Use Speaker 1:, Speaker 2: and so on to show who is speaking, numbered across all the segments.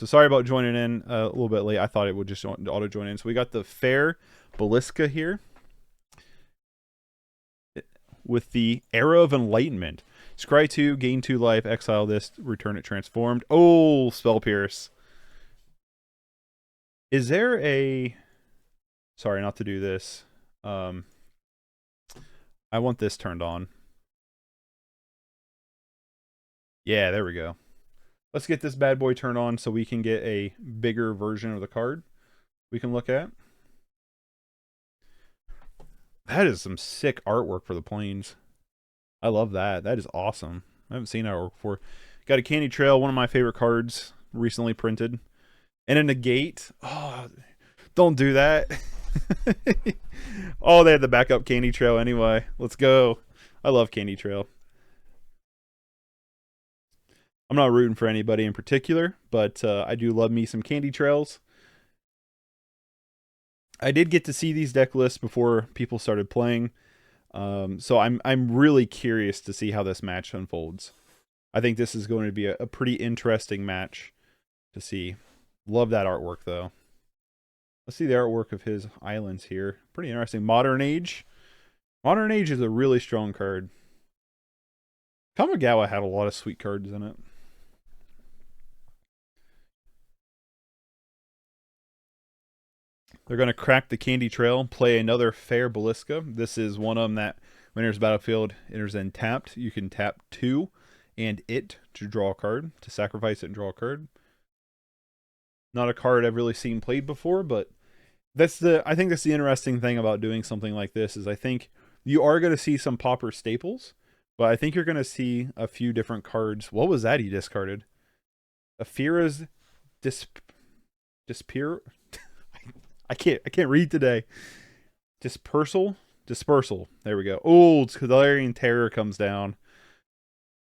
Speaker 1: So sorry about joining in a little bit late. I thought it would just auto join in. So we got the Fair Balisca here with the Era of Enlightenment. Scry 2, gain 2 life, exile this, return it transformed. Oh, Spell Pierce. Is there a... Sorry, not to do this. I want this turned on. Yeah, there we go. Let's get this bad boy turned on so we can get a bigger version of the card we can look at. That is some sick artwork for the planes. I love that. That is awesome. I haven't seen that artwork before. Got a Candy Trail, one of my favorite cards recently printed. And a Negate. Oh, don't do that. Oh, they had the backup Candy Trail anyway. Let's go. I love Candy Trail. I'm not rooting for anybody in particular, but I do love me some Candy Trails. I did get to see these deck lists before people started playing, so I'm really curious to see how this match unfolds. I think this is going to be a pretty interesting match to see. Love that artwork though. Let's see the artwork of his islands here. Pretty interesting. Modern Age. Modern Age is a really strong card. Kamigawa had a lot of sweet cards in it. They're going to crack the Candy Trail, play another Fair Balisca. This is one of them that when enters battlefield, enters in tapped. You can tap 2 and it to draw a card, to sacrifice it and draw a card. Not a card I've really seen played before, but I think that's the interesting thing about doing something like this is I think you are going to see some Pauper staples, but I think you're going to see a few different cards. What was that he discarded? Afira's Dispear. I can't read today. Dispersal. There we go. Oh, Scalarian Terror comes down.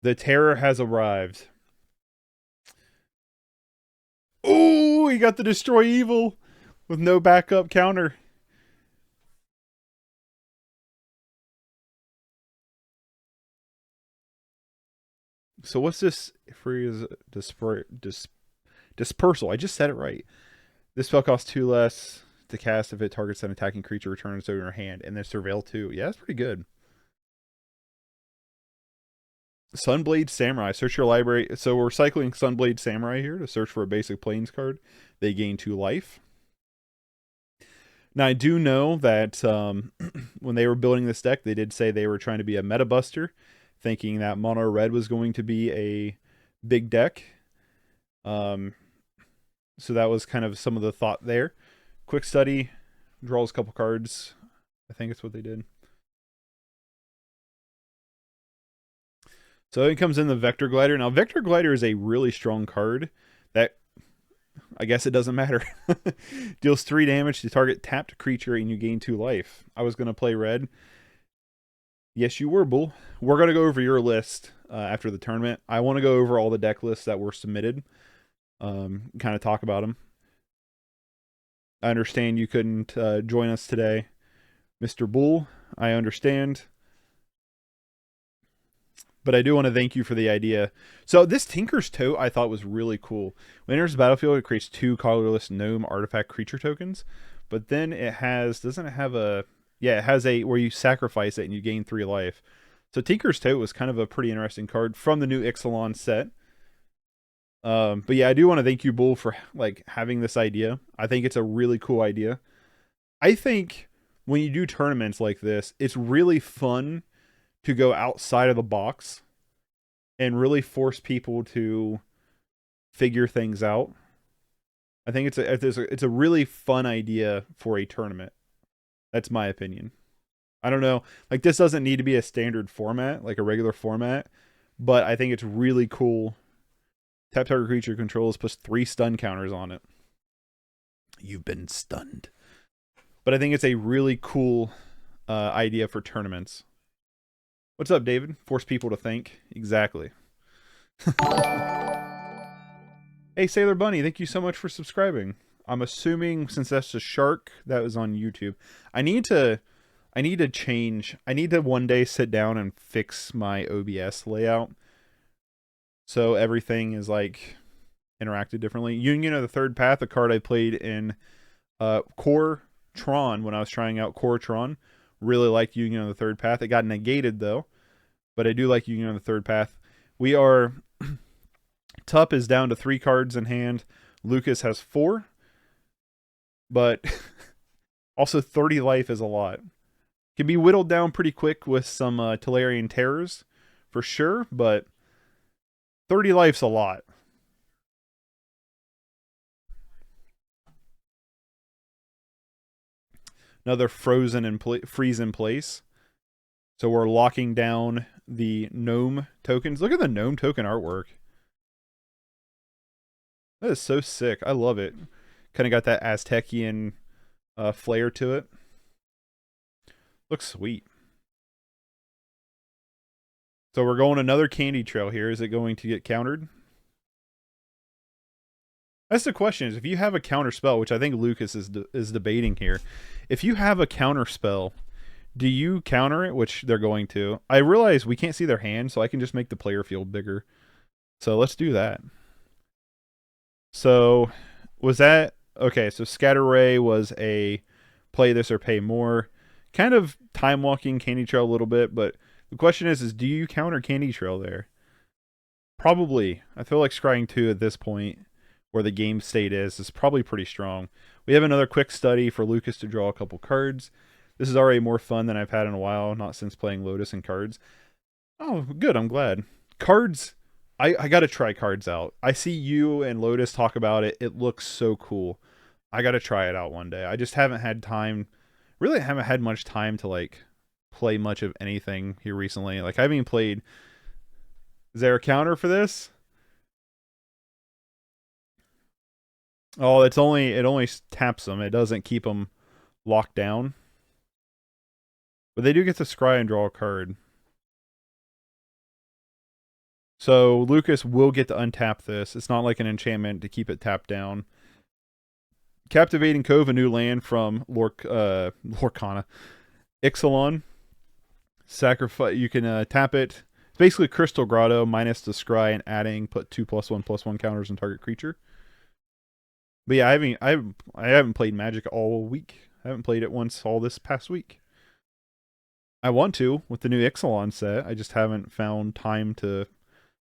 Speaker 1: The terror has arrived. Oh, he got the Destroy Evil with no backup counter. So what's this? Free Dispersal. I just said it right. This spell costs 2 less to cast if it targets an attacking creature, returns over your hand, and then Surveil 2. Yeah, that's pretty good. Sunblade Samurai. Search your library. So we're cycling Sunblade Samurai here to search for a basic plains card. They gain 2 life. Now, I do know that when they were building this deck, they did say they were trying to be a meta buster, thinking that Mono Red was going to be a big deck. So that was kind of some of the thought there. Quick study, draws a couple cards. I think it's what they did. So it comes in the Vector Glider. Now, Vector Glider is a really strong card that I guess it doesn't matter. Deals 3 damage to target tapped creature and you gain 2 life. I was going to play red. Yes, you were, Bull. We're going to go over your list after the tournament. I want to go over all the deck lists that were submitted. Kind of talk about them. I understand you couldn't join us today, Mr. Bull. I understand. But I do want to thank you for the idea. So this Tinker's Tote I thought was really cool. When it enters the battlefield, it creates 2 colorless gnome artifact creature tokens. But then it has, doesn't it have a, yeah, it has a, where you sacrifice it and you gain 3 life. So Tinker's Tote was kind of a pretty interesting card from the new Ixalan set. But yeah, I do want to thank you, Bull, for like having this idea. I think it's a really cool idea. I think when you do tournaments like this, it's really fun to go outside of the box and really force people to figure things out. I think it's a really fun idea for a tournament. That's my opinion. I don't know. Like, this doesn't need to be a standard format, like a regular format, but I think it's really cool. Tap target creature controls plus 3 stun counters on it. You've been stunned. But I think it's a really cool idea for tournaments. What's up, David? Force people to think. Exactly. Hey, Sailor Bunny, thank you so much for subscribing. I'm assuming since that's a shark, that was on YouTube. I need to change. I need to one day sit down and fix my OBS layout. So everything is like interacted differently. Union of the Third Path, a card I played in Core Tron when I was trying out Core Tron. Really liked Union of the Third Path. It got negated though, but I do like Union of the Third Path. We are Tup is down to 3 cards in hand. Lucas has 4, but also 30 life is a lot. Can be whittled down pretty quick with some Tolarian Terrors, for sure, but 30 life's a lot. Another frozen and freeze in place. So we're locking down the gnome tokens. Look at the gnome token artwork. That is so sick. I love it. Kind of got that Aztecian flair to it. Looks sweet. So we're going another candy trail here. Is it going to get countered? That's the question, is if you have a counter spell, which I think Lucas is debating here. If you have a counter spell, do you counter it? Which they're going to. I realize we can't see their hand, so I can just make the player field bigger. So let's do that. So was that... Okay, so Scatter Ray was a play this or pay more. Kind of time walking Candy Trail a little bit, but the question is do you counter Candy Trail there? Probably. I feel like Scrying 2 at this point, where the game state is probably pretty strong. We have another quick study for Lucas to draw a couple cards. This is already more fun than I've had in a while, not since playing Lotus and cards. Oh, good, I'm glad. Cards, I gotta try cards out. I see you and Lotus talk about it. It looks so cool. I gotta try it out one day. I just haven't had time, really haven't had much time to like play much of anything here recently. Like I haven't even played. Is there a counter for this? Oh, it only taps them. It doesn't keep them locked down. But they do get to scry and draw a card. So Lucas will get to untap this. It's not like an enchantment to keep it tapped down. Captivating Cove, a new land from Lorcana. Ixalan. Sacrifice. You can tap it. It's basically Crystal Grotto minus the scry and adding. Put 2+1/+1 counters on target creature. But yeah, I haven't played Magic all week. I haven't played it once all this past week. I want to with the new Ixalan set. I just haven't found time to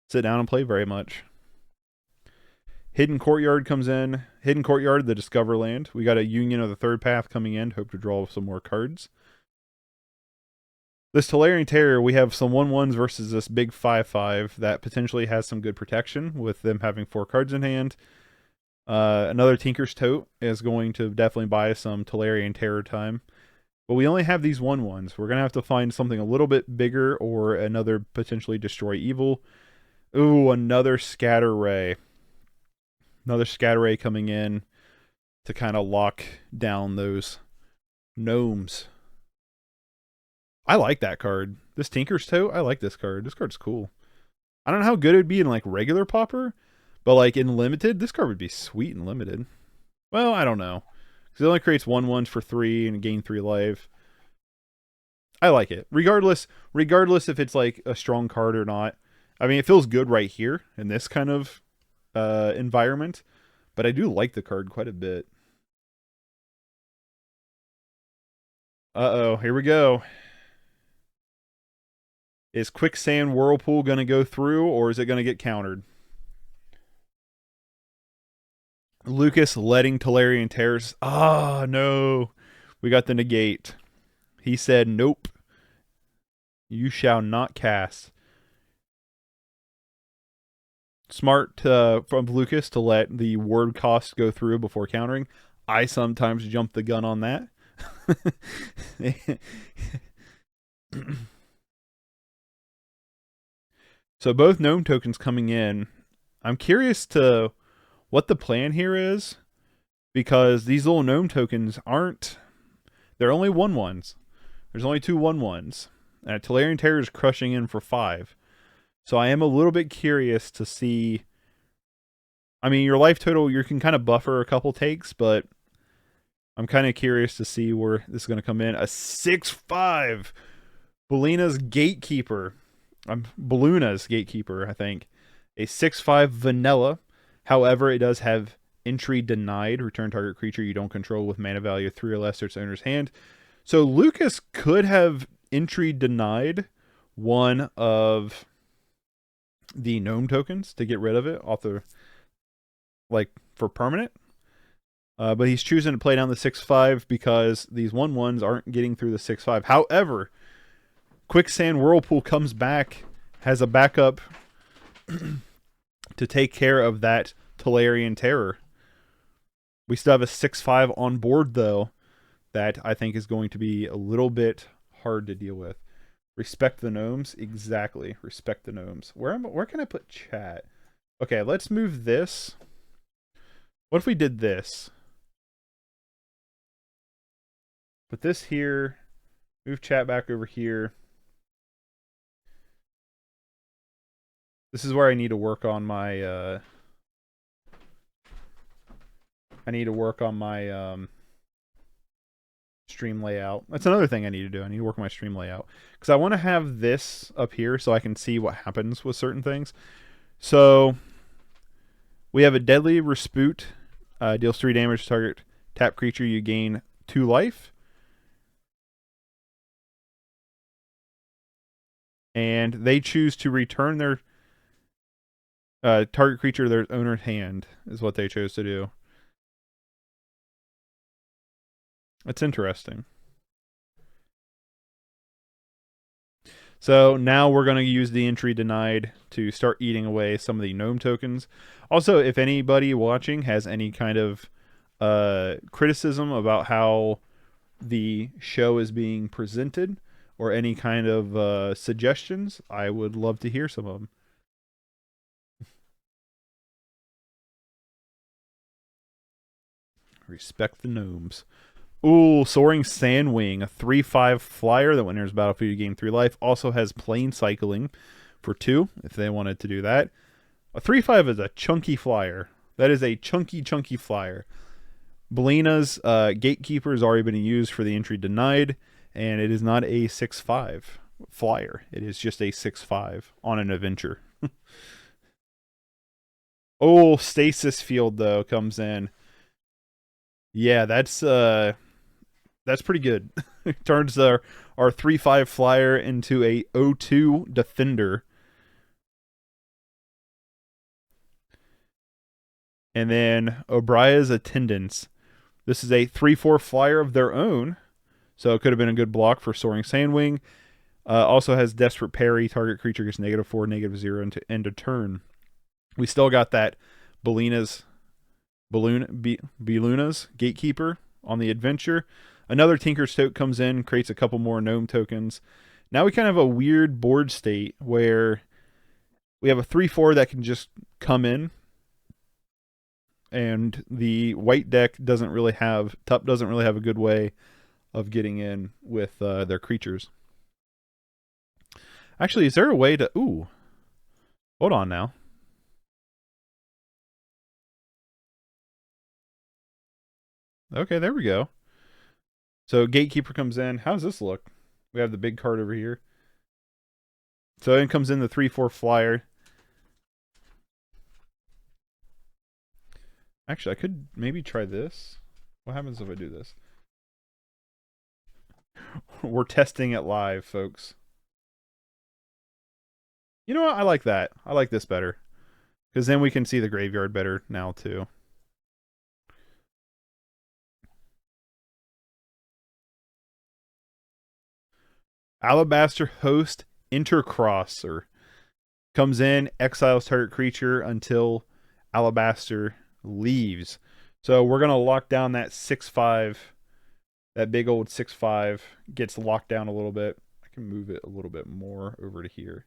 Speaker 1: sit down and play very much. Hidden Courtyard comes in. Hidden Courtyard, the Discover land. We got a Union of the Third Path coming in. Hope to draw some more cards. This Tolarian Terror, we have some 1/1s versus this big 5/5 that potentially has some good protection with them having 4 cards in hand. Another Tinker's Tote is going to definitely buy some Tolarian Terror time. But we only have these 1/1s. We're going to have to find something a little bit bigger or another potentially Destroy Evil. Ooh, another Scatter Ray. Another Scatter Ray coming in to kind of lock down those gnomes. I like that card. This Tinker's Tote, I like this card. This card's cool. I don't know how good it'd be in like regular Pauper, but like in limited, this card would be sweet in limited. Well, I don't know. Because it only creates 1/1s for 3 and gain 3 life. I like it. Regardless if it's like a strong card or not. I mean, it feels good right here in this kind of environment. But I do like the card quite a bit. Uh-oh, here we go. Is Quicksand Whirlpool going to go through, or is it going to get countered? Lucas letting Tolarian Terrors. Ah, no. We got the negate. He said, nope. You shall not cast. Smart from Lucas to let the word cost go through before countering. I sometimes jump the gun on that. So both gnome tokens coming in. I'm curious to what the plan here is, because these little gnome tokens aren't... They're only 1/1s. There's only 2 1/1s. And Tolarian Terror is crushing in for 5. So I am a little bit curious to see... I mean, your life total, you can kind of buffer a couple takes, but I'm kind of curious to see where this is going to come in. A 6/5 Bellina's Gatekeeper. Belluna's Gatekeeper, I think. A 6/5 Vanilla However, it does have entry denied. Return target creature you don't control with mana value 3 or less to its owner's hand. So Lucas could have entry denied one of the gnome tokens to get rid of it off the, like, for permanent. But he's choosing to play down the 6/5 because these 1/1s aren't getting through the 6/5. However, Quicksand Whirlpool comes back, has a backup to take care of that Tolarian Terror. We still have a 6/5 on board, though, that I think is going to be a little bit hard to deal with. Respect the gnomes. Exactly. Respect the gnomes. Where can I put chat? Okay, let's move this. What if we did this? Put this here. Move chat back over here. This is where I need to work on my stream layout. That's another thing I need to do. I need to work on my stream layout because I want to have this up here so I can see what happens with certain things. So we have a Deadly Respoot, deals 3 damage to target tap creature. You gain 2 life. And they choose to return their target creature to their owner's hand is what they chose to do. That's interesting. So now we're going to use the entry denied to start eating away some of the gnome tokens. Also, if anybody watching has any kind of criticism about how the show is being presented or any kind of suggestions, I would love to hear some of them. Respect the gnomes. Ooh, Soaring Sandwing, a 3/5 flyer that when enters battlefield you gain 3 life. Also has Plane Cycling for 2 if they wanted to do that. A 3/5 is a chunky flyer. That is a chunky flyer. Belina's Gatekeeper has already been used for the entry denied, and it is not a 6/5 flyer. It is just a 6/5 on an adventure. Oh, Stasis Field though comes in. Yeah, that's pretty good. Turns our 3/5 flyer into a 0/2 defender. And then Obria's Attendance. This is a 3/4 flyer of their own, so it could have been a good block for Soaring Sandwing. Also has Desperate Parry. Target creature gets -4, -0 into end of turn. We still got that Beluna's Gatekeeper on the adventure. Another Tinker's Tote comes in, creates a couple more gnome tokens. Now we kind of have a weird board state where we have a 3/4 that can just come in, and the white deck doesn't really have a good way of getting in with their creatures. Actually, is there a way to... Ooh. Hold on now. Okay, there we go. So Gatekeeper comes in. How does this look? We have the big card over here. So in comes in the 3/4 flyer. Actually, I could maybe try this. What happens if I do this? We're testing it live, folks. You know what? I like that. I like this better. Because then we can see the graveyard better now, too. Alabaster Host Intercrosser comes in, exiles target creature until Alabaster leaves. So we're going to lock down that 6/5. That big old 6/5 gets locked down a little bit. I can move it a little bit more over to here.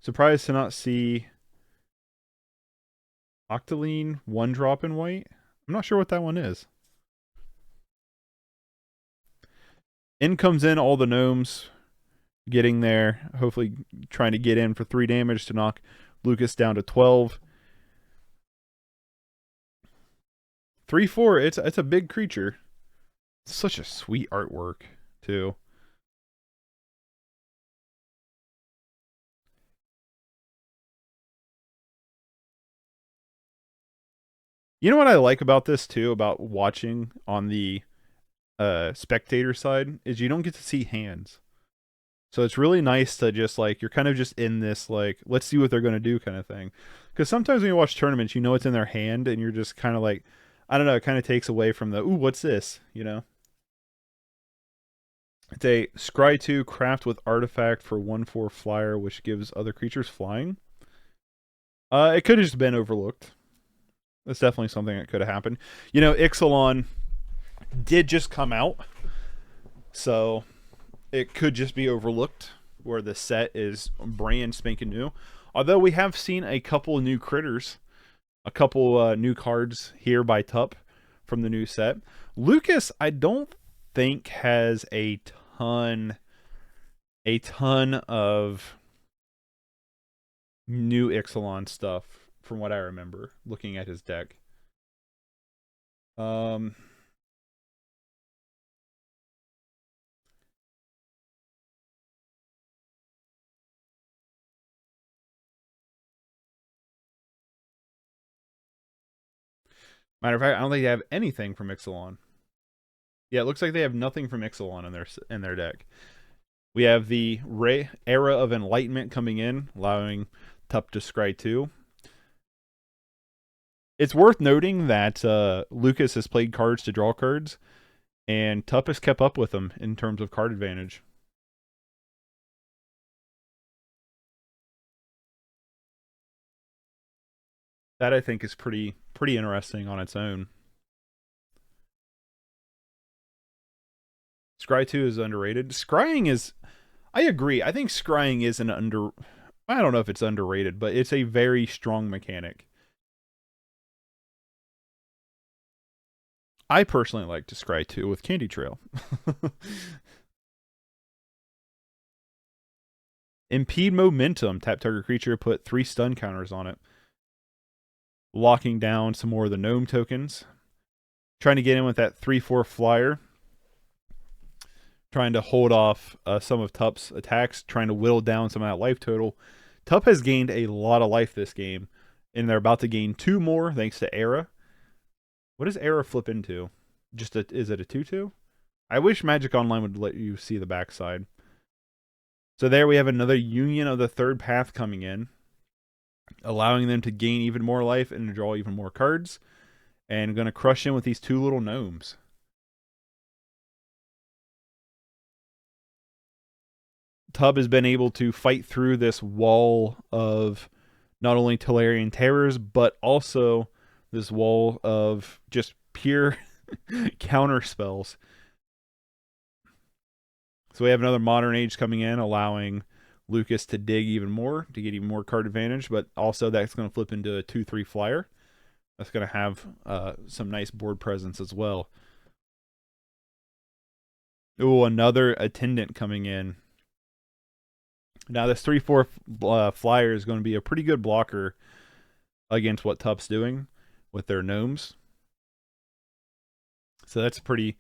Speaker 1: Surprised to not see Octoline 1-drop in white. I'm not sure what that one is. In comes in all the gnomes getting there. Hopefully trying to get in for 3 damage to knock Lucas down to 12. 3/4, it's a big creature. It's such a sweet artwork, too. You know what I like about this too, about watching on the spectator side, is you don't get to see hands. So it's really nice to just like, you're kind of just in this like, let's see what they're going to do kind of thing. Because sometimes when you watch tournaments, you know it's in their hand and you're just kind of like, I don't know, it kind of takes away from the, ooh, what's this, you know? It's a Scry 2 craft with artifact for 1/4 flyer, which gives other creatures flying. It could have just been overlooked. That's definitely something that could have happened. You know, Ixalan did just come out, so it could just be overlooked where the set is brand spanking new. Although we have seen a couple new critters, a couple new cards here by Tup from the new set. Lucas, I don't think has a ton of new Ixalan stuff from what I remember looking at his deck. Matter of fact, I don't think they have anything from Ixalan. Yeah, it looks like they have nothing from Ixalan in their deck. We have the Era of Enlightenment coming in, allowing Tup to scry 2. It's worth noting that Lucas has played cards to draw cards, and Tup has kept up with them in terms of card advantage. That I think is pretty interesting on its own. Scry 2 is underrated. Scrying is, I agree. I think scrying is an I don't know if it's underrated, but it's a very strong mechanic. I personally like to scry 2 with Candy Trail. Impede momentum. Tap target creature, put 3 stun counters on it. Locking down some more of the gnome tokens. Trying to get in with that 3/4 flyer. Trying to hold off some of Tup's attacks. Trying to whittle down some of that life total. Tup has gained a lot of life this game, and they're about to gain 2 more thanks to Era. What does Era flip into? Is it a 2/2? I wish Magic Online would let you see the backside. So there we have another Union of the Third Path coming in, allowing them to gain even more life and draw even more cards, and going to crush in with these 2 little gnomes. Tub has been able to fight through this wall of not only Tolarian terrors, but also this wall of just pure counter spells. So we have another Modern Age coming in, allowing Lucas to dig even more, to get even more card advantage, but also that's going to flip into a 2/3 flyer. That's going to have some nice board presence as well. Ooh, another Attendant coming in. Now this 3/4 flyer is going to be a pretty good blocker against what Tup's doing with their gnomes. So that's pretty...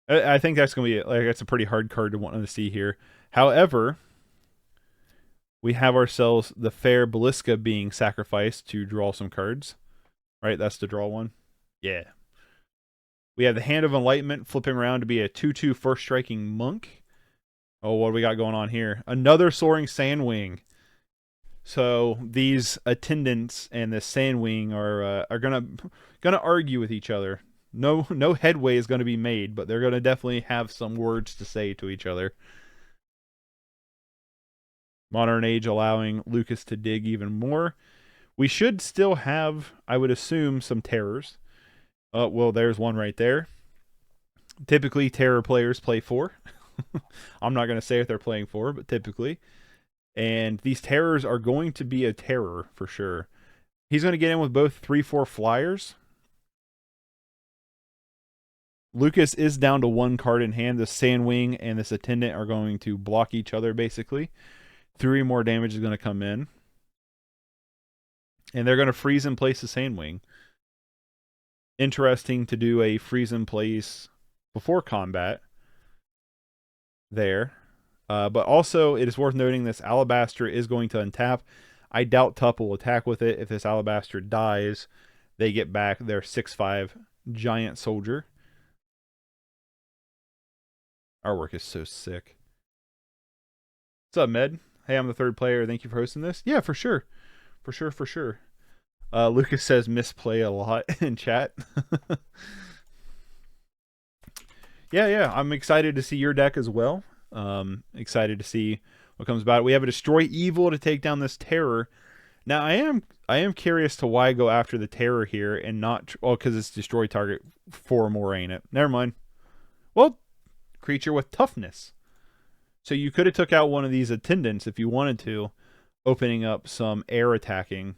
Speaker 1: I think that's going to be that's a pretty hard card to want to see here. However, we have ourselves the Fair Beliska being sacrificed to draw some cards. Right, that's the draw one. Yeah. We have the Hand of Enlightenment flipping around to be a 2/2 first striking monk. Oh, what do we got going on here? Another Soaring Sandwing. So these attendants and the Sandwing are gonna argue with each other. No headway is going to be made, but they're going to definitely have some words to say to each other. Modern Age allowing Lucas to dig even more. We should still have, I would assume, some terrors. Well, there's one right there. Typically, terror players play 4. I'm not going to say if they're playing 4, but typically. And these terrors are going to be a terror for sure. He's going to get in with both 3/4 flyers. Lucas is down to 1 card in hand. The Sandwing and this Attendant are going to block each other, basically. 3 more damage is going to come in. And they're going to freeze in place the Sandwing. Interesting to do a freeze in place before combat there. But also, it is worth noting this Alabaster is going to untap. I doubt Tup will attack with it. If this Alabaster dies, they get back their 6/5 giant soldier. Artwork is so sick. What's up, Med? Hey, I'm the third player. Thank you for hosting this. Yeah, for sure. For sure, for sure. Lucas says misplay a lot in chat. Yeah. I'm excited to see your deck as well. Excited to see what comes about. We have a Destroy Evil to take down this Terror. Now, I am curious to why go after the Terror here and not... Well, because it's Destroy target 4 more, ain't it? Never mind. Well, creature with toughness. So you could have took out one of these attendants if you wanted to, opening up some air attacking.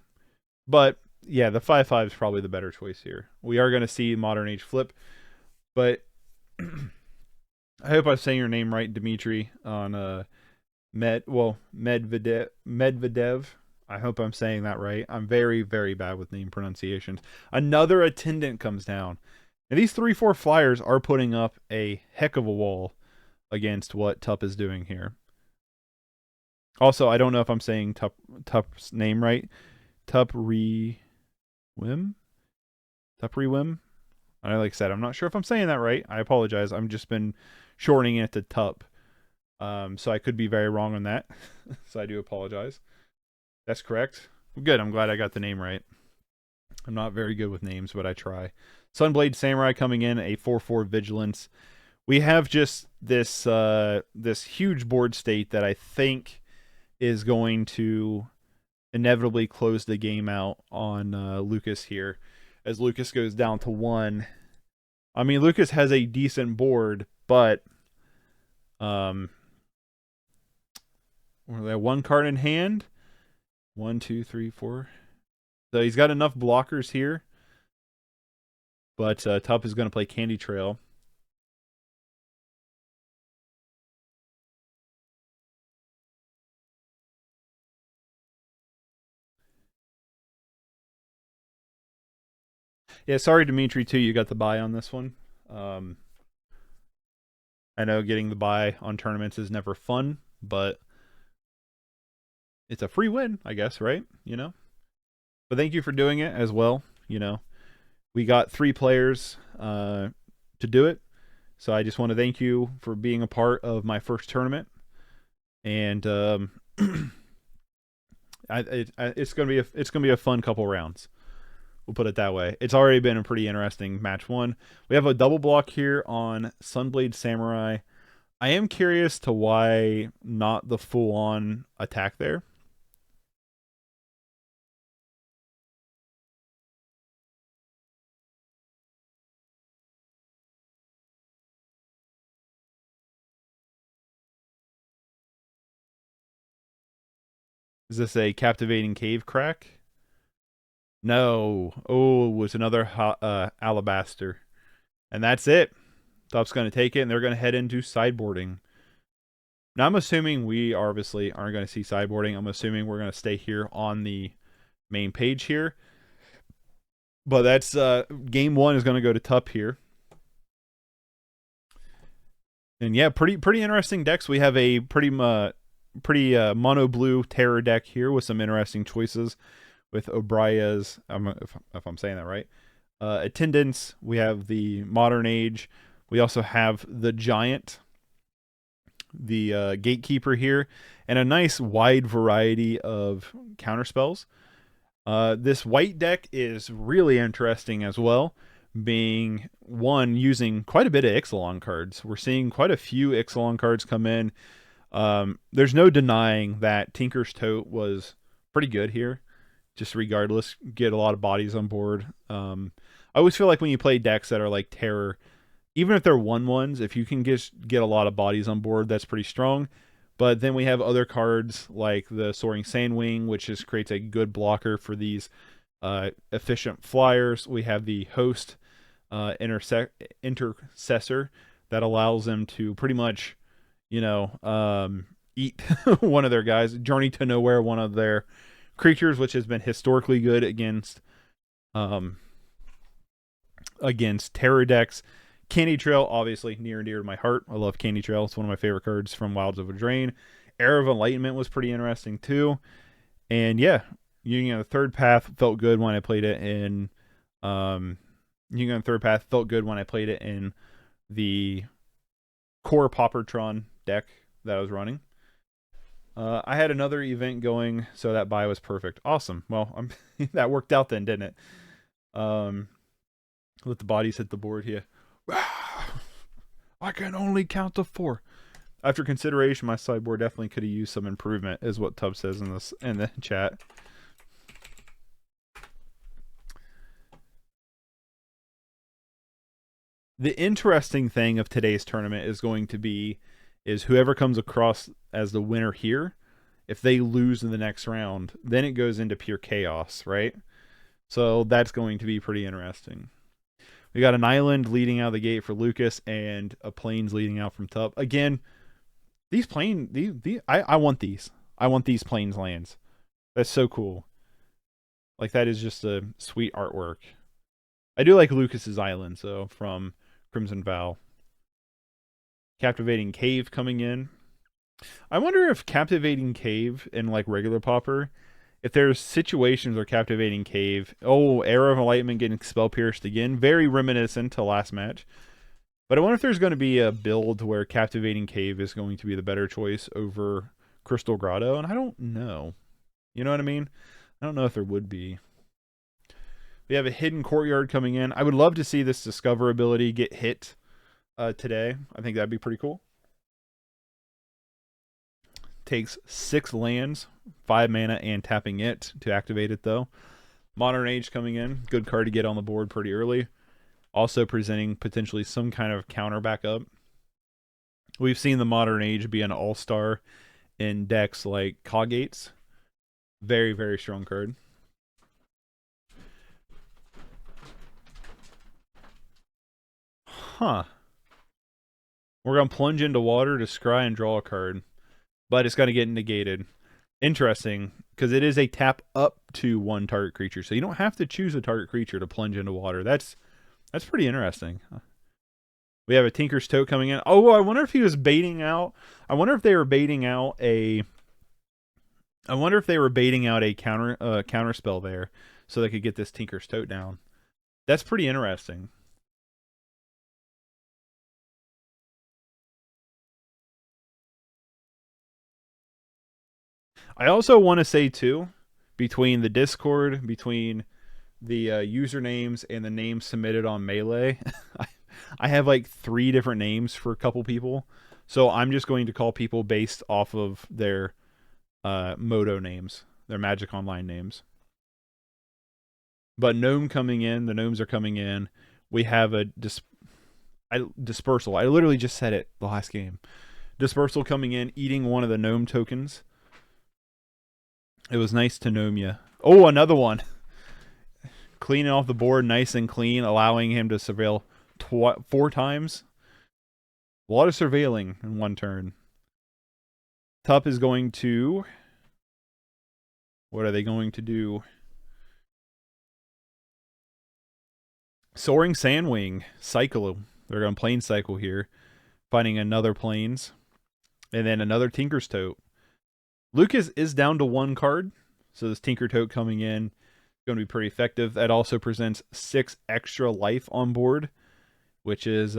Speaker 1: But, yeah, the 5/5 is probably the better choice here. We are going to see Modern Age flip. But I hope I'm saying your name right, Dimitri, on Medvedev. I hope I'm saying that right. I'm very, very bad with name pronunciations. Another attendant comes down. And these 3/4 flyers are putting up a heck of a wall against what Tup is doing here. Also, I don't know if I'm saying Tup's name right. Tuprewm? Tuprewm? Like I said, I'm not sure if I'm saying that right. I apologize. I've just been shortening it to Tup. So I could be very wrong on that. So I do apologize. That's correct. Well, good. I'm glad I got the name right. I'm not very good with names, but I try. Sunblade Samurai coming in, a 4/4 Vigilance. We have just this this huge board state that I think is going to inevitably close the game out on Lucas here, as Lucas goes down to 1. I mean, Lucas has a decent board, but they have 1 card in hand. 1, 2, 3, 4. So he's got enough blockers here, but Tup is going to play Candy Trail. Yeah, sorry, Dimitri, too. You got the buy on this one. I know getting the buy on tournaments is never fun, but it's a free win, I guess, right? You know? But thank you for doing it as well. You know, we got 3 players to do it. So I just want to thank you for being a part of my first tournament. And it's gonna be a fun couple rounds. We'll put it that way. It's already been a pretty interesting match 1. We have a double block here on Sunblade Samurai. I am curious to why not the full-on attack there. Is this a Captivating Cave Crack? No. Oh, it's another Alabaster. And that's it. Top's going to take it, and they're going to head into sideboarding. Now, I'm assuming we obviously aren't going to see sideboarding. I'm assuming we're going to stay here on the main page here. But that's game 1 is going to go to Tup here. And yeah, pretty interesting decks. We have a pretty mono blue Terror deck here with some interesting choices with Obria's, if I'm saying that right. Attendance, we have the Modern Age. We also have the Giant, the Gatekeeper here, and a nice wide variety of counterspells. This white deck is really interesting as well, being one using quite a bit of Ixalan cards. We're seeing quite a few Ixalan cards come in. There's no denying that Tinker's Tote was pretty good here. Just regardless, get a lot of bodies on board. I always feel like when you play decks that are like Terror, even if they're 1/1s, if you can just get a lot of bodies on board, that's pretty strong. But then we have other cards like the Soaring Sandwing, which just creates a good blocker for these efficient flyers. We have the Host Intercessor that allows them to pretty much, you know, eat one of their guys. Journey to Nowhere, one of their creatures, which has been historically good against Terror decks. Candy Trail, obviously near and dear to my heart. I love Candy Trail. It's one of my favorite cards from Wilds of Eldraine. Era of Enlightenment was pretty interesting too. And yeah, the third path felt good when I played it in You can go in third path. Felt good when I played it in the core Paupertron deck that I was running. I had another event going, so that buy was perfect. Awesome. Well, that worked out then, didn't it? Let the bodies hit the board here. I can only count to 4. After consideration, my sideboard definitely could have used some improvement, is what Tubb says in the chat. The interesting thing of today's tournament is going to be whoever comes across as the winner here, if they lose in the next round, then it goes into pure chaos, right? So that's going to be pretty interesting. We got an island leading out of the gate for Lucas and a plains leading out from Tubb. Again, these I want these. I want these plains lands. That's so cool. Like, that is just a sweet artwork. I do like Lucas's island, so from Crimson Vow. Captivating Cave coming in. I wonder if Captivating Cave in like regular Pauper, if there's situations where Captivating Cave, Arrow of Enlightenment getting Spell Pierced again, very reminiscent to last match. But I wonder if there's going to be a build where Captivating Cave is going to be the better choice over Crystal Grotto, and I don't know. You know what I mean? I don't know if there would be. We have a Hidden Courtyard coming in. I would love to see this Discover ability get hit today. I think that'd be pretty cool. Takes 6 lands, 5 mana, and tapping it to activate it, though. Modern Age coming in. Good card to get on the board pretty early. Also presenting potentially some kind of counter backup. We've seen the Modern Age be an all-star in decks like Coggates. Very, very strong card. Huh. We're going to plunge into water to scry and draw a card. But it's going to get negated. Interesting, because it is a tap up to 1 target creature. So you don't have to choose a target creature to plunge into water. That's pretty interesting. We have a Tinker's Tote coming in. Oh, I wonder if he was baiting out. I wonder if they were baiting out a counter spell there, so they could get this Tinker's Tote down. That's pretty interesting. I also want to say too, between the Discord, between the usernames and the names submitted on Melee, I have like 3 different names for a couple people. So I'm just going to call people based off of their Moto names, their Magic Online names. But Gnome coming in, the Gnomes are coming in. We have a Dispersal. I literally just said it the last game. Dispersal coming in, eating one of the Gnome tokens. It was nice to gnome you. Oh, another one. Cleaning off the board nice and clean, allowing him to surveil 4 times. A lot of surveilling in 1 turn. Tup is going to... What are they going to do? Soaring Sandwing. Cycle. They're going to plane cycle here. Finding another planes. And then another Tinker's Tote. Lucas is down to 1 card, so this Tinker Tote coming in is going to be pretty effective. That also presents 6 extra life on board, which is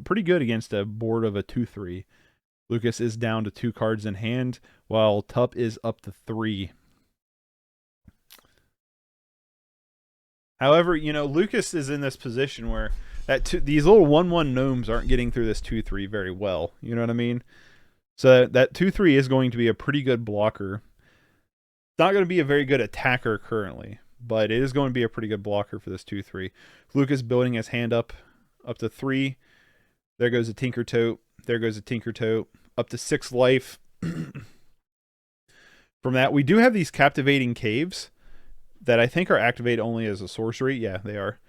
Speaker 1: pretty good against a board of a 2/3. Lucas is down to 2 cards in hand, while Tup is up to 3. However, you know, Lucas is in this position where these little 1/1 gnomes aren't getting through this 2/3 very well. You know what I mean? So that 2/3 is going to be a pretty good blocker. It's not going to be a very good attacker currently, but it is going to be a pretty good blocker for this 2/3. Lucas building his hand up to 3. There goes a Tinker Tote. There goes a Tinker Tote. Up to 6 life. From that, we do have these Captivating Caves that I think are activated only as a sorcery. Yeah, they are.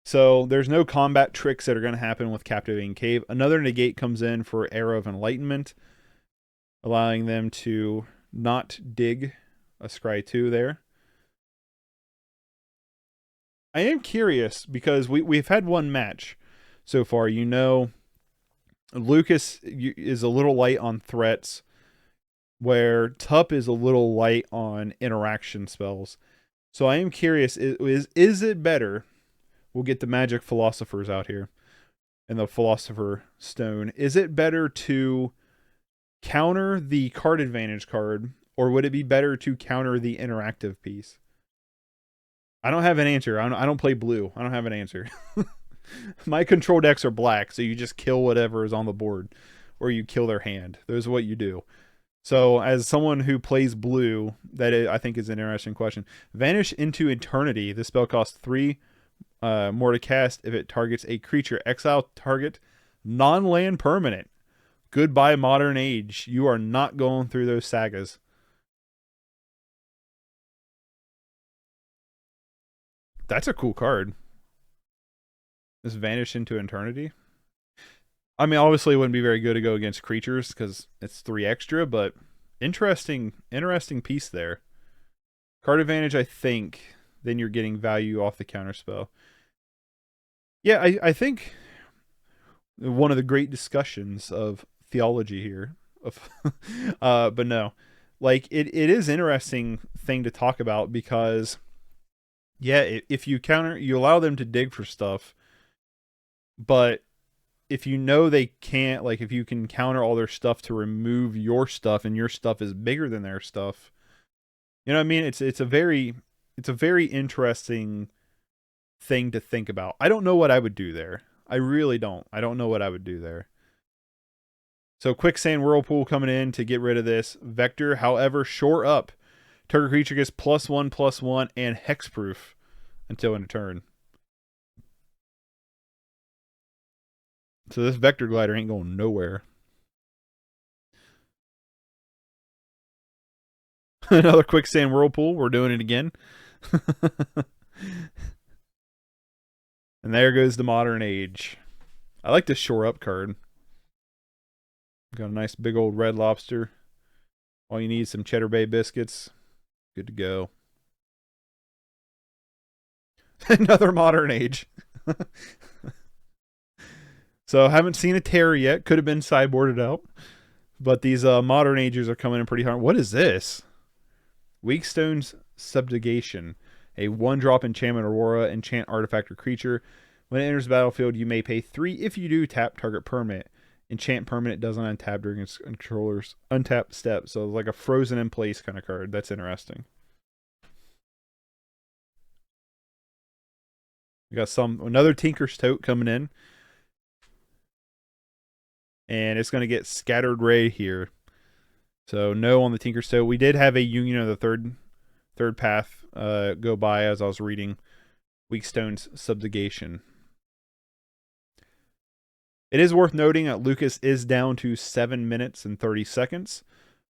Speaker 1: So there's no combat tricks that are going to happen with Captivating Cave. Another negate comes in for Arrow of Enlightenment, allowing them to not dig a Scry 2 there. I am curious because we've had 1 match so far. You know, Lucas is a little light on threats, where Tup is a little light on interaction spells. So I am curious, is it better we'll get the magic philosophers out here and the philosopher stone. Is it better to counter the card advantage card, or would it be better to counter the interactive piece? I don't have an answer. I don't play blue. I don't have an answer. My control decks are black, so you just kill whatever is on the board, or you kill their hand. Those are what you do. So, as someone who plays blue, I think is an interesting question. Vanish into Eternity. This spell costs 3 more to cast if it targets a creature. Exile target non-land permanent. Goodbye, Modern Age. You are not going through those sagas. That's a cool card. This Vanish into Eternity. I mean, obviously it wouldn't be very good to go against creatures because it's 3 extra, but interesting piece there. Card advantage, I think, then you're getting value off the counterspell. Yeah, I think one of the great discussions of theology here, but no, like it is interesting thing to talk about because, yeah, if you allow them to dig for stuff, but if you know they can't, like if you can counter all their stuff to remove your stuff and your stuff is bigger than their stuff, you know what I mean? It's a very interesting thing to think about. I don't know what I would do there. I really don't. I don't know what I would do there. So Quicksand Whirlpool coming in to get rid of this. Vector, however, shore up. Target creature gets +1/+1 and hexproof until end of turn. So this Vector Glider ain't going nowhere. Another Quicksand Whirlpool. We're doing it again. And there goes the Modern Age. I like this shore up card. Got a nice big old Red Lobster. All you need is some Cheddar Bay biscuits. Good to go. Another Modern Age. So haven't seen a Terror yet. Could have been sideboarded out. But these Modern Ages are coming in pretty hard. What is this? Weakstone's Subjugation. A 1-drop enchantment Aurora. Enchant artifact or creature. When it enters the battlefield, you may pay 3. If you do, tap target permanent. Enchant permanent doesn't untap during its controller's untap step. So it's like a frozen in place kind of card. That's interesting. We got another Tinker's Tote coming in. And it's going to get Scattered Ray here. So no on the Tinker's Tote. We did have a Union of the Third Path go by as I was reading Weakstone's Subjugation. It is worth noting that Lucas is down to 7 minutes and 30 seconds,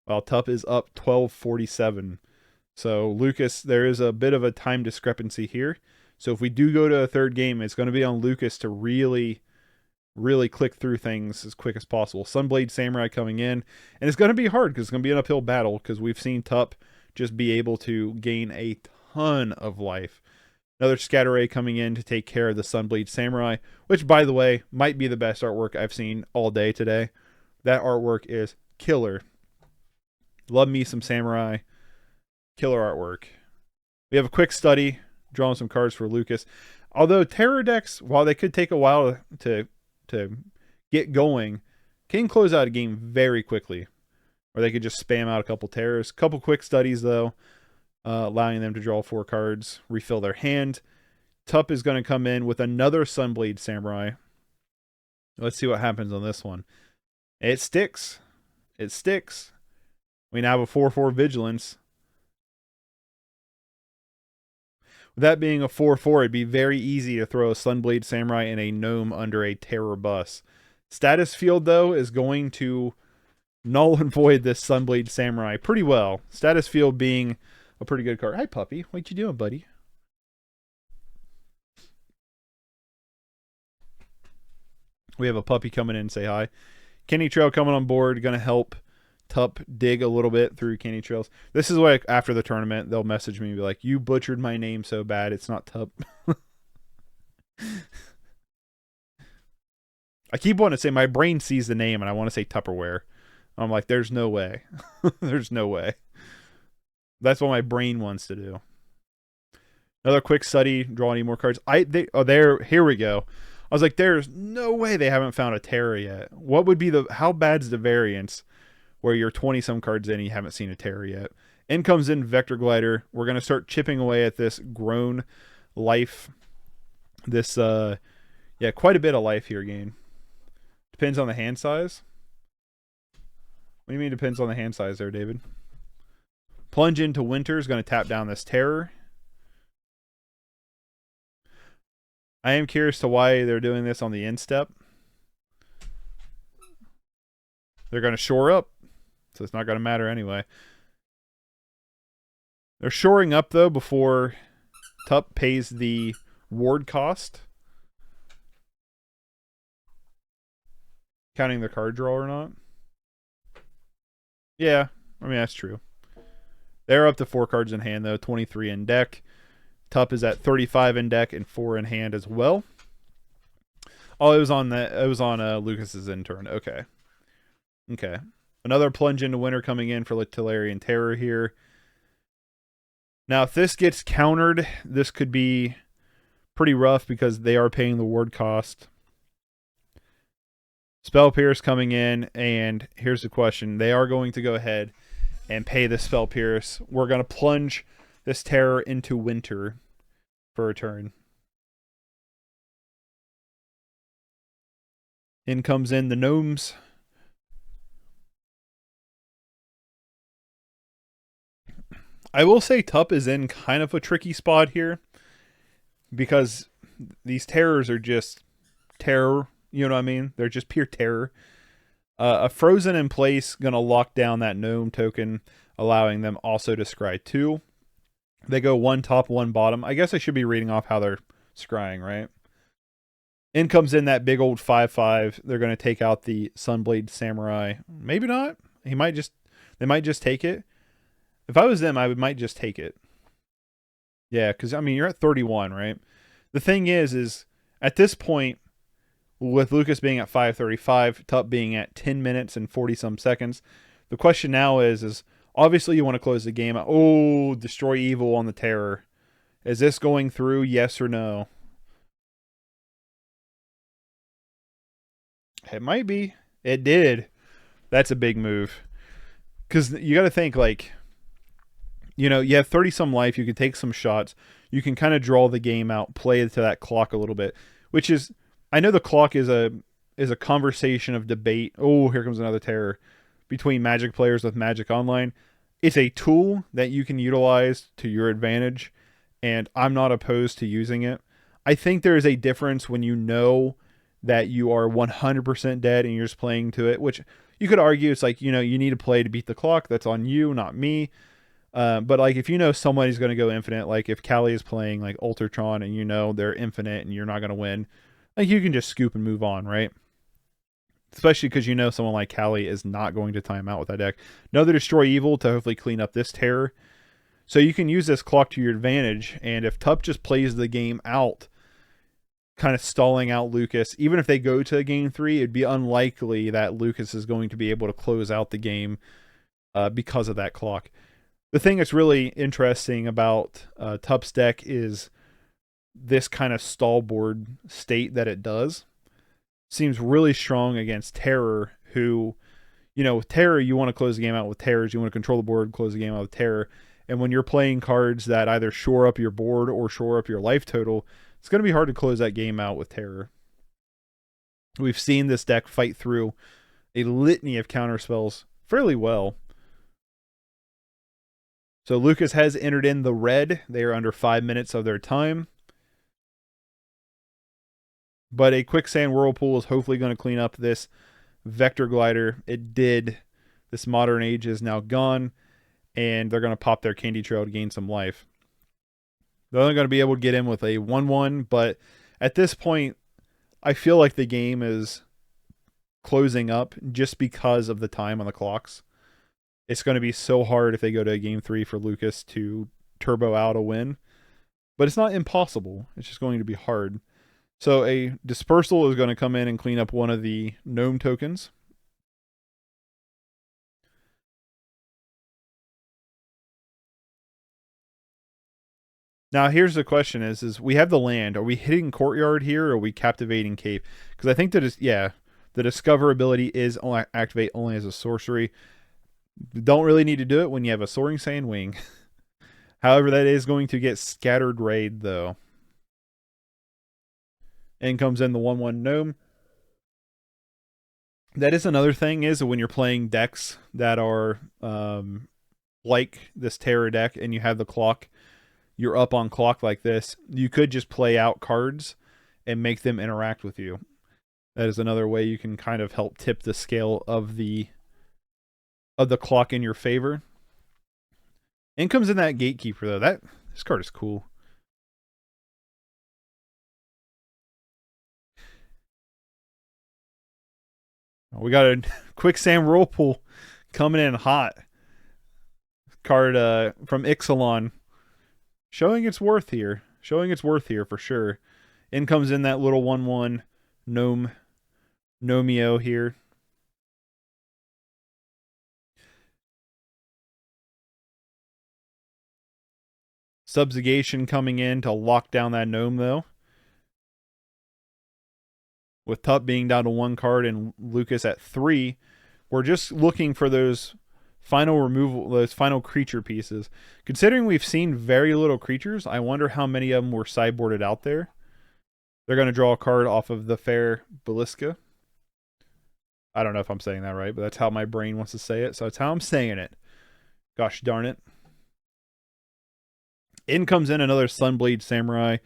Speaker 1: while Tup is up 12:47. So Lucas, there is a bit of a time discrepancy here. So if we do go to a third game, it's going to be on Lucas to really click through things as quick as possible. Sunblade Samurai coming in, and it's going to be hard because it's going to be an uphill battle because we've seen Tup just be able to gain a ton of life. Another Scatter Ray coming in to take care of the Sunblade Samurai, which, by the way, might be the best artwork I've seen all day today. That artwork is killer. Love me some Samurai. Killer artwork. We have a quick study, drawing some cards for Lucas. Although Terror decks, while they could take a while to get going, can close out a game very quickly. Or they could just spam out a couple Terrors. Couple quick studies, though. Allowing them to draw 4 cards, refill their hand. Tup is going to come in with another Sunblade Samurai. Let's see what happens on this one. It sticks. It sticks. We now have a 4/4 Vigilance. With that being a 4/4, it'd be very easy to throw a Sunblade Samurai and a Gnome under a Terror bus. Status Field, though, is going to null and void this Sunblade Samurai pretty well. Status Field being a pretty good card. Hi, puppy. What you doing, buddy? We have a puppy coming in and say hi. Kenny Trail coming on board. Going to help Tup dig a little bit through Kenny Trails. This is why after the tournament, they'll message me and be like, you butchered my name so bad. It's not Tup. I keep wanting to say, my brain sees the name and I want to say Tupperware. I'm like, there's no way. There's no way. That's what my brain wants to do. Another quick study, draw any more cards. Here we go. I was like, there's no way they haven't found a Terror yet. What would be how bad's the variance where you're 20 some cards in and you haven't seen a Terror yet? In comes in Vector Glider. We're going to start chipping away at this grown life. This, yeah, quite a bit of life here gained. Depends on the hand size. What do you mean depends on the hand size there, David? Plunge into Winter is going to tap down this Terror. I am curious to why they're doing this on the end step. They're going to shore up, so it's not going to matter anyway. They're shoring up, though, before Tup pays the ward cost. Counting the card draw or not. Yeah, I mean, that's true. They're up to 4 cards in hand, though. 23 in deck. Tup is at 35 in deck and 4 in hand as well. Oh, it was on Lucas's in turn. Okay. Okay. Another plunge into Winter coming in for Tolarian Terror here. Now, if this gets countered, this could be pretty rough because they are paying the ward cost. Spell Pierce coming in, and here's the question. They are going to go ahead and pay the Spell Pierce. We're going to plunge this Terror into Winter for a turn. In comes in the Gnomes. I will say Tup is in kind of a tricky spot here because these Terrors are just terror. You know what I mean? They're just pure terror. A Frozen in place going to lock down that Gnome token, allowing them also to scry 2. They go 1 top, 1 bottom. I guess I should be reading off how they're scrying, right? In comes in that big old 5/5. They're going to take out the Sunblade Samurai. Maybe not. They might just take it. If I was them, I might just take it. Yeah, because, I mean, you're at 31, right? The thing is at this point, with Lucas being at 5:35, Tup being at 10 minutes and 40-some seconds, the question now is obviously you want to close the game out. Oh, Destroy Evil on the Terror. Is this going through, yes or no? It might be. It did. That's a big move. Because you got to think, like, you know, you have 30-some life. You can take some shots. You can kind of draw the game out, play to that clock a little bit, which is, I know the clock is a conversation of debate. Oh, here comes another Terror between Magic players with Magic Online. It's a tool that you can utilize to your advantage, and I'm not opposed to using it. I think there is a difference when you know that you are 100% dead and you're just playing to it, which you could argue it's like, you know, you need to play to beat the clock. That's on you, not me. But like if you know somebody's going to go infinite, like if Callie is playing like Ultratron and you know they're infinite and you're not going to win, like you can just scoop and move on, right? Especially because you know someone like Callie is not going to time out with that deck. Another Destroy Evil to hopefully clean up this Terror. So you can use this clock to your advantage, and if Tup just plays the game out, kind of stalling out Lucas, even if they go to game 3, it'd be unlikely that Lucas is going to be able to close out the game because of that clock. The thing that's really interesting about Tup's deck is this kind of stall board state that it does. Seems really strong against Terror, who, you know, with Terror, you want to close the game out with Terrors. You want to control the board, close the game out with Terror. And when you're playing cards that either shore up your board or shore up your life total, it's going to be hard to close that game out with Terror. We've seen this deck fight through a litany of counterspells fairly well. So Lucas has entered in the red. They are under 5 minutes of their time. But a Quicksand Whirlpool is hopefully going to clean up this Vector Glider. It did. This Modern Age is now gone, and they're going to pop their Candy Trail to gain some life. They're only going to be able to get in with a 1/1, but at this point, I feel like the game is closing up just because of the time on the clocks. It's going to be so hard if they go to game 3 for Lucas to turbo out a win. But it's not impossible. It's just going to be hard. So a Dispersal is going to come in and clean up one of the Gnome tokens. Now here's the question: is we have the land? Are we hitting courtyard here, or are we captivating cave? Because I think that is the discover ability is only activate only as a sorcery. Don't really need to do it when you have a soaring sand wing. However, that is going to get scattered raid though. And comes in the 1/1 gnome. That is another thing is when you're playing decks that are like this terror deck and you have the clock, you're up on clock like this, you could just play out cards and make them interact with you. That is another way you can kind of help tip the scale of the clock in your favor. In comes in that gatekeeper though. This card is cool. We got a quicksand whirlpool coming in hot. Card from Ixalan. Showing its worth here. Showing its worth here for sure. In comes in that little 1/1 gnome. Nomeo here. Subjugation coming in to lock down that gnome though. With Tup being down to 1 card and Lucas at 3, we're just looking for those final removal, those final creature pieces. Considering we've seen very little creatures, I wonder how many of them were sideboarded out there. They're going to draw a card off of the Fair Balisca. I don't know if I'm saying that right, but that's how my brain wants to say it, so that's how I'm saying it. Gosh darn it. In comes in another Sunblade Samurai.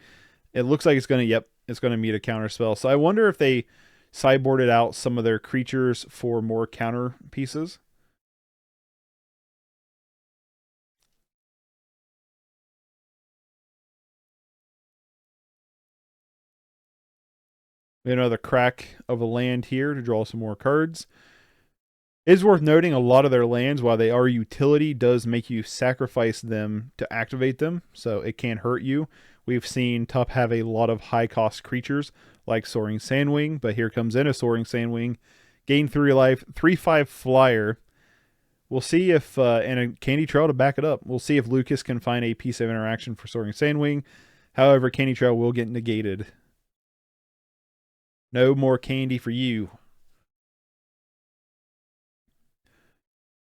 Speaker 1: It looks like it's going to, it's going to meet a counter spell. So I wonder if they sideboarded out some of their creatures for more counter pieces. Another crack of a land here to draw some more cards. It is worth noting a lot of their lands, while they are utility, does make you sacrifice them to activate them, so it can hurt you. We've seen Tup have a lot of high-cost creatures like Soaring Sandwing, but here comes in a Soaring Sandwing. Gain 3 life, 3/5 flyer. We'll see if, and a Candy Trail to back it up. We'll see if Lucas can find a piece of interaction for Soaring Sandwing. However, Candy Trail will get negated. No more candy for you.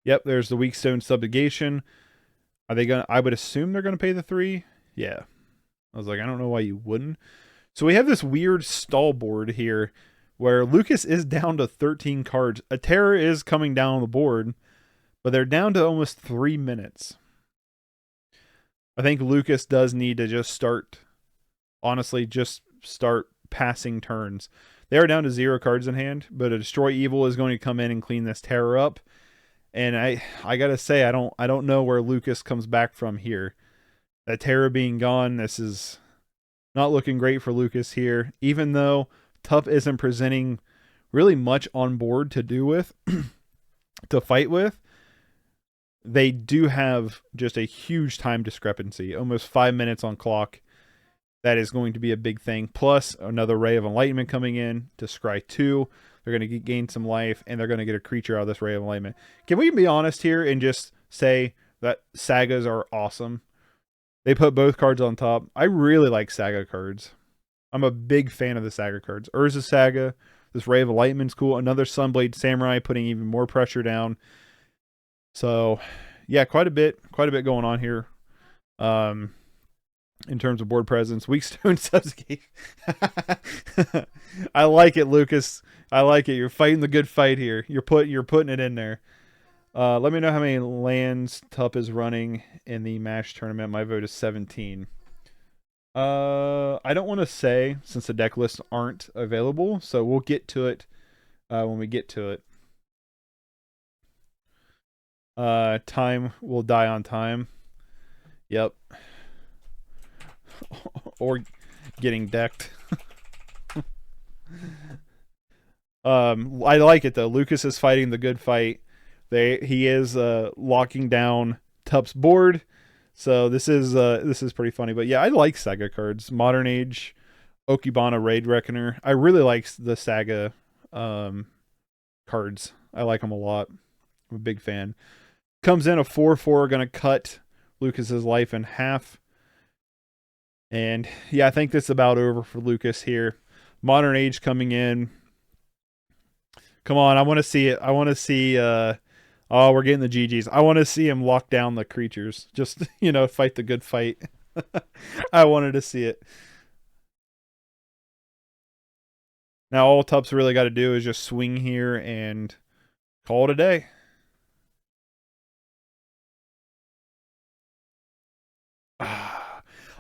Speaker 1: Yep, there's the Weak Stone Subjugation. Are they gonna? I would assume they're gonna pay the 3. Yeah. I was like, I don't know why you wouldn't. So we have this weird stall board here where Lucas is down to 13 cards. A terror is coming down on the board, but they're down to almost 3 minutes. I think Lucas does need to just start, honestly, just start passing turns. They are down to 0 cards in hand, but a Destroy Evil is going to come in and clean this terror up. And I gotta say, I don't know where Lucas comes back from here. That terror being gone, this is not looking great for Lucas here. Even though Tup isn't presenting really much on board to do with, to fight with, they do have just a huge time discrepancy. Almost 5 minutes on clock. That is going to be a big thing. Plus another Ray of Enlightenment coming in to scry 2. They're going to gain some life, and they're going to get a creature out of this Ray of Enlightenment. Can we be honest here and just say that sagas are awesome? They put both cards on top. I really like saga cards. I'm a big fan of the saga cards. Urza Saga, this Ray of Enlightenment's cool. Another Sunblade Samurai putting even more pressure down. So, yeah, quite a bit going on here. In terms of board presence, Weak Stone Subjugation. I like it, Lucas. I like it. You're fighting the good fight here. You're putting it in there. Let me know how many lands Tup is running in the match tournament. My vote is 17. I don't want to say since the deck lists aren't available, so we'll get to it when we get to it. Time will die on time. Yep. Or getting decked. I like it though. Lucas is fighting the good fight. He is locking down Tup's board. So this is pretty funny. But yeah, I like saga cards. Modern Age, Okibana Raid Reckoner. I really like the saga cards. I like them a lot. I'm a big fan. Comes in a 4/4, gonna cut Lucas's life in half. And yeah, I think this is about over for Lucas here. Modern Age coming in. Come on, I want to see it. I want to see. Oh, we're getting the GGs. I want to see him lock down the creatures. Just fight the good fight. I wanted to see it. Now all Tup's really got to do is just swing here and call it a day.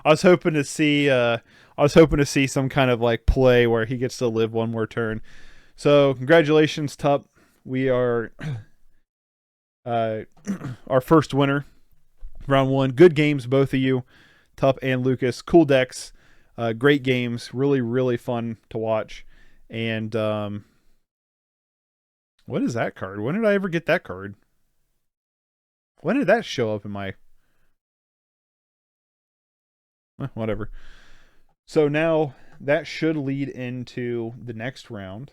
Speaker 1: I was hoping to see some kind of like play where he gets to live one more turn. So congratulations, Tup. We are our first winner. Round 1. Good games, both of you, Tup and Lucas. Cool decks. Great games. Really, really fun to watch. And what is that card? When did I ever get that card? When did that show up in my... whatever. So now that should lead into the next round.